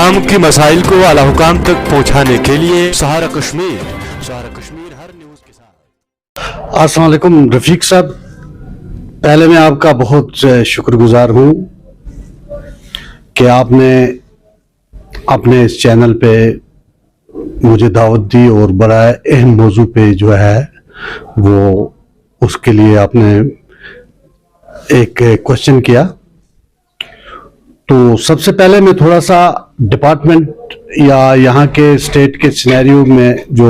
आवाम की मसाइल को आला हुकाम तक पहुँचाने के लिए सहारा कश्मीर हर न्यूज़ के साथ। अस्सलाम वालेकुम रफीक साहब, पहले मैं आपका बहुत शुक्रगुजार हूँ कि आपने अपने इस चैनल पे मुझे दावत दी और बड़ा अहम मौजू पे जो है वो उसके लिए आपने एक क्वेश्चन किया। तो सबसे पहले मैं थोड़ा सा डिपार्टमेंट या यहाँ के स्टेट के सिनेरियो में जो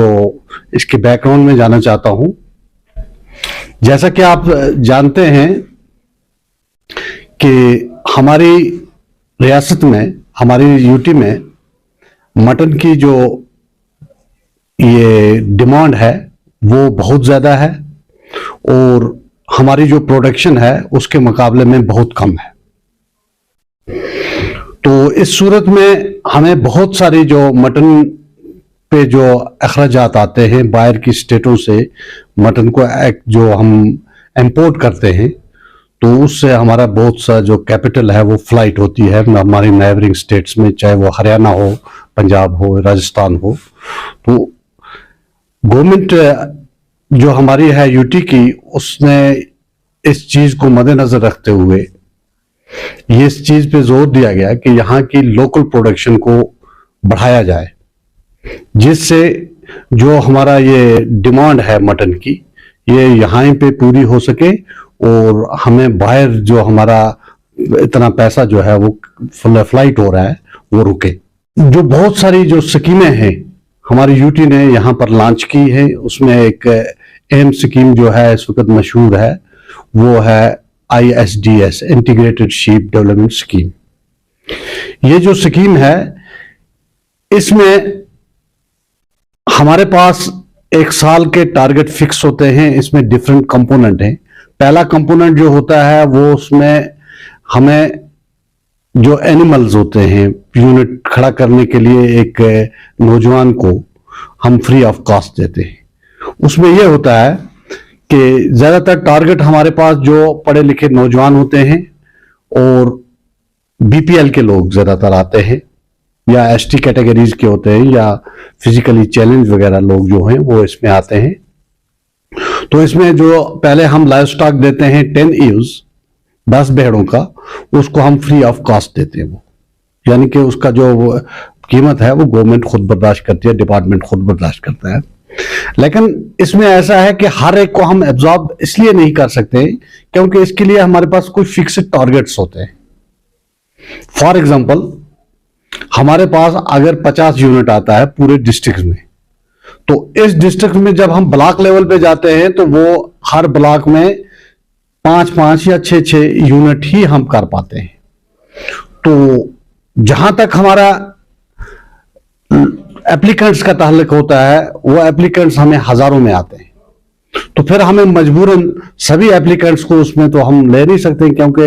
इसके बैकग्राउंड में जाना चाहता हूँ। जैसा कि आप जानते हैं कि हमारी रियासत में, हमारी यूटी में मटन की जो ये डिमांड है वो बहुत ज़्यादा है और हमारी जो प्रोडक्शन है उसके मुकाबले में बहुत कम है। तो इस सूरत में हमें बहुत सारी जो मटन पे जो अखराजात आते हैं बाहर की स्टेटों से, मटन को जो हम इंपोर्ट करते हैं, तो उससे हमारा बहुत सा जो कैपिटल है वो फ्लाइट होती है हमारी नेबरिंग स्टेट्स में, चाहे वो हरियाणा हो, पंजाब हो, राजस्थान हो। तो गवर्नमेंट जो हमारी है यूटी की, उसने इस चीज को मद्देनजर रखते हुए ये इस चीज पे जोर दिया गया कि यहाँ की लोकल प्रोडक्शन को बढ़ाया जाए, जिससे जो हमारा ये डिमांड है मटन की ये यहाँ पे पूरी हो सके और हमें बाहर जो हमारा इतना पैसा जो है वो फ्लाइट हो रहा है वो रुके। जो बहुत सारी जो स्कीमें हैं हमारी यूटी ने यहाँ पर लॉन्च की है, उसमें एक अहम स्कीम जो है इस वक्त मशहूर है वो है ISDS, integrated sheep development scheme. ये जो स्कीम है इसमें हमारे पास एक साल के टारगेट फिक्स होते हैं। इसमें डिफरेंट कंपोनेंट हैं। पहला कंपोनेंट जो होता है वो उसमें हमें जो एनिमल्स होते हैं यूनिट खड़ा करने के लिए एक नौजवान को हम फ्री ऑफ कॉस्ट देते हैं। उसमें यह होता है कि ज्यादातर टारगेट हमारे पास जो पढ़े लिखे नौजवान होते हैं और BPL के लोग ज्यादातर आते हैं या ST कैटेगरीज के होते हैं या फिजिकली चैलेंज वगैरह लोग जो हैं वो इसमें आते हैं। तो इसमें जो पहले हम लाइव स्टॉक देते हैं 10 ईव्स, 10 भेड़ों का, उसको हम फ्री ऑफ कॉस्ट देते हैं। वो यानी कि उसका जो कीमत है वो गवर्नमेंट खुद बर्दाश्त करती है, डिपार्टमेंट खुद बर्दाश्त करता है। लेकिन इसमें ऐसा है कि हर एक को हम एब्जॉर्ब इसलिए नहीं कर सकते क्योंकि इसके लिए हमारे पास कुछ फिक्स्ड टारगेट्स होते हैं। फॉर एग्जांपल, हमारे पास अगर 50 यूनिट आता है पूरे डिस्ट्रिक्ट में, तो इस डिस्ट्रिक्ट में जब हम ब्लॉक लेवल पे जाते हैं तो वो हर ब्लॉक में 5-5 या 6-6 यूनिट ही हम कर पाते हैं। तो जहां तक हमारा एप्लीकेंट्स का ताल्लुक होता है वो एप्लीकेंट्स हमें हजारों में आते हैं। तो फिर हमें मजबूरन सभी एप्लीकेंट्स को उसमें तो हम ले नहीं सकते, क्योंकि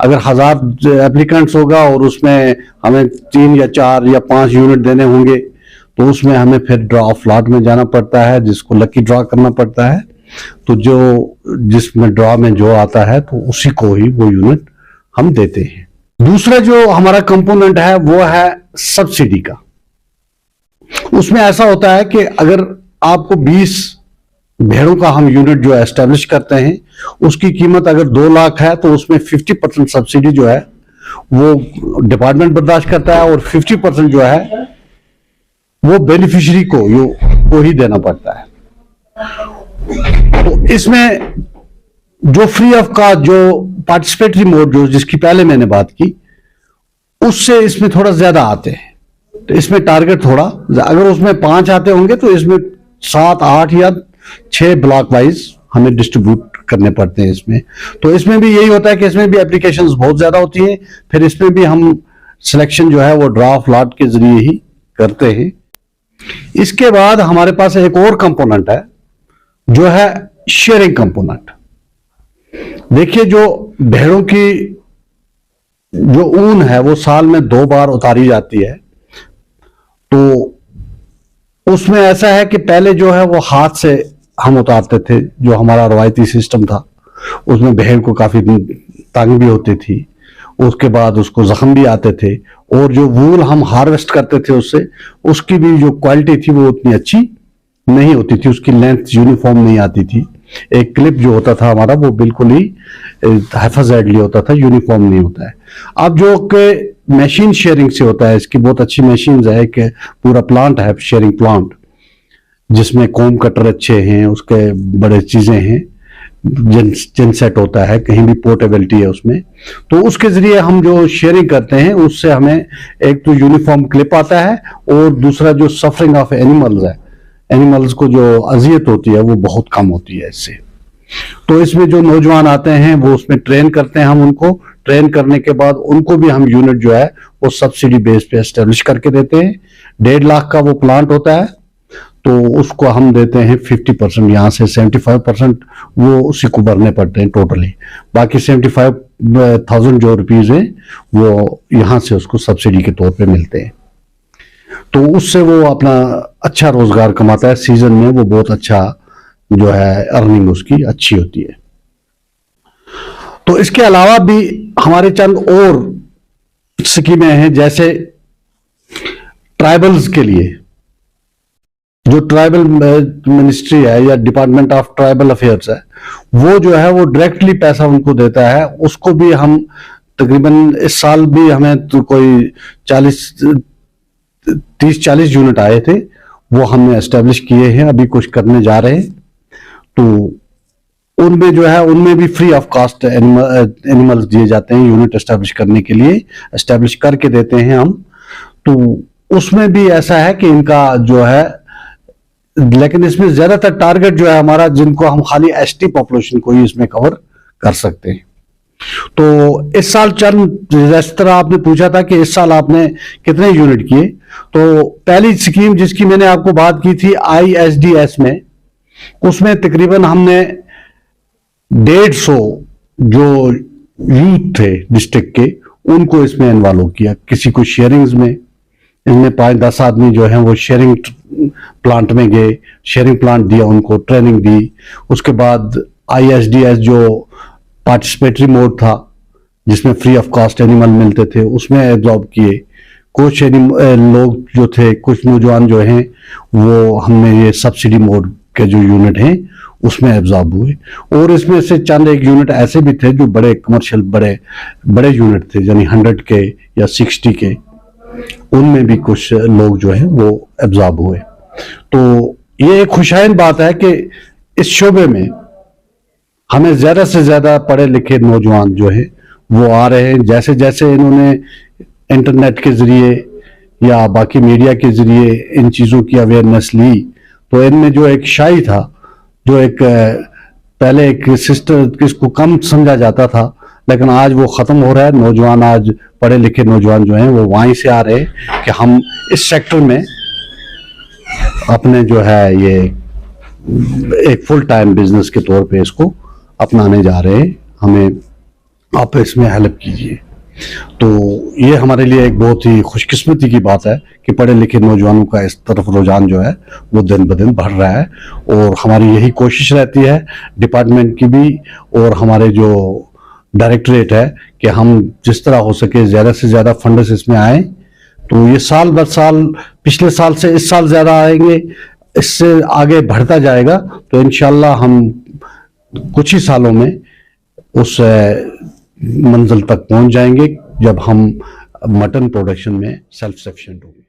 अगर 1000 एप्लीकेंट्स होगा और उसमें हमें 3 या 4 या 5 यूनिट देने होंगे तो उसमें हमें फिर ड्रॉ ऑफ लॉट में जाना पड़ता है, जिसको लकी ड्रॉ करना पड़ता है। तो जो जिसमें ड्रॉ में जो आता है तो उसी को ही वो यूनिट हम देते हैं। दूसरा जो हमारा कंपोनेंट है वो है सब्सिडी का। उसमें ऐसा होता है कि अगर आपको 20 भेड़ों का हम यूनिट जो एस्टेब्लिश करते हैं उसकी कीमत अगर 2 लाख है तो उसमें 50% सब्सिडी जो है वो डिपार्टमेंट बर्दाश्त करता है और 50% जो है वो बेनिफिशियरी को ही देना पड़ता है। तो इसमें जो फ्री ऑफ कॉस्ट जो पार्टिसिपेटरी मोड जो जिसकी पहले मैंने बात की, उससे इसमें थोड़ा ज्यादा आते हैं। तो इसमें टारगेट थोड़ा, अगर उसमें 5 आते होंगे तो इसमें 7, 8 या 6 ब्लॉक वाइज हमें डिस्ट्रीब्यूट करने पड़ते हैं इसमें। तो इसमें भी यही होता है कि इसमें भी एप्लीकेशंस बहुत ज्यादा होती हैं, फिर इसमें भी हम सिलेक्शन जो है वो ड्रॉ ऑफ लॉट के जरिए ही करते हैं। इसके बाद हमारे पास एक और कंपोनेंट है जो है शेयरिंग कंपोनेंट। देखिए, जो भेड़ों की जो ऊन है वो साल में 2 बार उतारी जाती है। तो उसमें ऐसा है कि पहले जो है वो हाथ से हम उतारते थे, जो हमारा रवायती सिस्टम था। उसमें भेड़ को काफी तंग भी होती थी उसके बाद उसको जख्म भी आते थे, और जो वूल हम हार्वेस्ट करते थे उससे, उसकी भी जो क्वालिटी थी वो उतनी अच्छी नहीं होती थी, उसकी लेंथ यूनिफॉर्म नहीं आती थी। एक क्लिप जो होता था हमारा वो बिल्कुल ही हाइफाजाइडली होता था, यूनिफॉर्म नहीं होता है। अब जो कि मशीन शेयरिंग से होता है, इसकी बहुत अच्छी मशीन है, कि पूरा प्लांट है शेयरिंग प्लांट, जिसमें कॉम कटर अच्छे हैं, उसके बड़े चीजें हैं, जिन सेट होता है, कहीं भी पोर्टेबिलिटी है उसमें। तो उसके जरिए हम जो शेयरिंग करते हैं उससे हमें एक तो यूनिफॉर्म क्लिप आता है, और दूसरा जो सफरिंग ऑफ एनिमल्स है, एनिमल्स को जो अजियत होती है वो बहुत कम होती है इससे। तो इसमें जो नौजवान आते हैं वो उसमें ट्रेन करते हैं, हम उनको ट्रेन करने के बाद उनको भी हम यूनिट जो है वो सब्सिडी बेस पे एस्टेब्लिश करके देते हैं। 1.5 लाख का वो प्लांट होता है, तो उसको हम देते हैं 50%, यहाँ से 75% वो उसी को भरने पड़ते हैं टोटली। बाकी 75,000 जो रुपीज है वो यहाँ से उसको सब्सिडी के तौर पे मिलते हैं। तो उससे वो अपना अच्छा रोजगार कमाता है, सीजन में वो बहुत अच्छा जो है अर्निंग उसकी अच्छी होती है। तो इसके अलावा भी हमारे चंद और स्कीमें हैं, जैसे ट्राइबल्स के लिए जो ट्राइबल मिनिस्ट्री है या डिपार्टमेंट ऑफ ट्राइबल अफेयर्स है, वो जो है वो डायरेक्टली पैसा उनको देता है। उसको भी हम तकरीबन इस साल भी हमें तो कोई 30-40 यूनिट आए थे, वो हमने एस्टेब्लिश किए हैं, अभी कुछ करने जा रहे हैं। तो उनमें जो है उनमें भी फ्री ऑफ कॉस्ट एनिमल्स दिए जाते हैं यूनिट एस्टेब्लिश करने के लिए, एस्टेब्लिश करके देते हैं हम। तो उसमें भी ऐसा है कि इनका जो है, लेकिन इसमें ज्यादातर टारगेट जो है हमारा, जिनको हम खाली एसटी पॉपुलेशन को ही इसमें कवर कर सकते हैं। तो इस साल चंद, जिस तरह आपने पूछा था कि इस साल आपने कितने यूनिट किए, तो पहली स्कीम जिसकी मैंने आपको बात की थी ISDS में, उसमें तकरीबन हमने 150 जो यूथ थे डिस्ट्रिक्ट के उनको इसमें इन्वॉल्व किया। किसी को शेयरिंग्स में, इनमें 5-10 आदमी जो हैं वो शेयरिंग प्लांट में गए, शेयरिंग प्लांट दिया, उनको ट्रेनिंग दी। उसके बाद ISDS जो पार्टिसिपेटरी मोड था, जिसमें फ्री ऑफ कॉस्ट एनिमल मिलते थे, उसमें एब्जॉर्ब किए। कुछ लोग जो थे, कुछ नौजवान जो हैं, वो हमने ये सब्सिडी मोड के जो यूनिट हैं उसमें एब्जॉर्ब हुए। और इसमें से चंद एक यूनिट ऐसे भी थे जो बड़े कमर्शियल बड़े यूनिट थे, यानी 100 के या 60 के, उनमें भी कुछ लोग जो हैं वो एब्जॉर्ब हुए। तो ये एक खुशहाल बात है कि इस शोबे में हमें ज्यादा से ज्यादा पढ़े लिखे नौजवान जो है वो आ रहे हैं। जैसे जैसे इन्होंने इंटरनेट के जरिए या बाकी मीडिया के जरिए इन चीजों की अवेयरनेस ली, तो इनमें जो एक शाई था, जो एक पहले एक सिस्टर किसको कम समझा जाता था, लेकिन आज वो खत्म हो रहा है। नौजवान, आज पढ़े लिखे नौजवान जो हैं वो वहीं से आ रहे हैं कि हम इस सेक्टर में अपने जो है ये एक फुल टाइम बिजनेस के तौर पे इसको अपनाने जा रहे हैं, हमें आप इसमें हेल्प कीजिए। तो ये हमारे लिए एक बहुत ही खुशकिस्मती की बात है कि पढ़े लिखे नौजवानों का इस तरफ रुझान जो है वो दिन ब दिन बढ़ रहा है। और हमारी यही कोशिश रहती है डिपार्टमेंट की भी और हमारे जो डायरेक्टरेट है कि हम जिस तरह हो सके ज़्यादा से ज़्यादा फंड्स इसमें आए। तो ये साल बर साल, पिछले साल से इस साल ज़्यादा आएंगे, इससे आगे बढ़ता जाएगा। तो इंशाल्लाह हम कुछ ही सालों में उस मंजिल तक पहुंच जाएंगे जब हम मटन प्रोडक्शन में सेल्फ सफिशिएंट होंगे।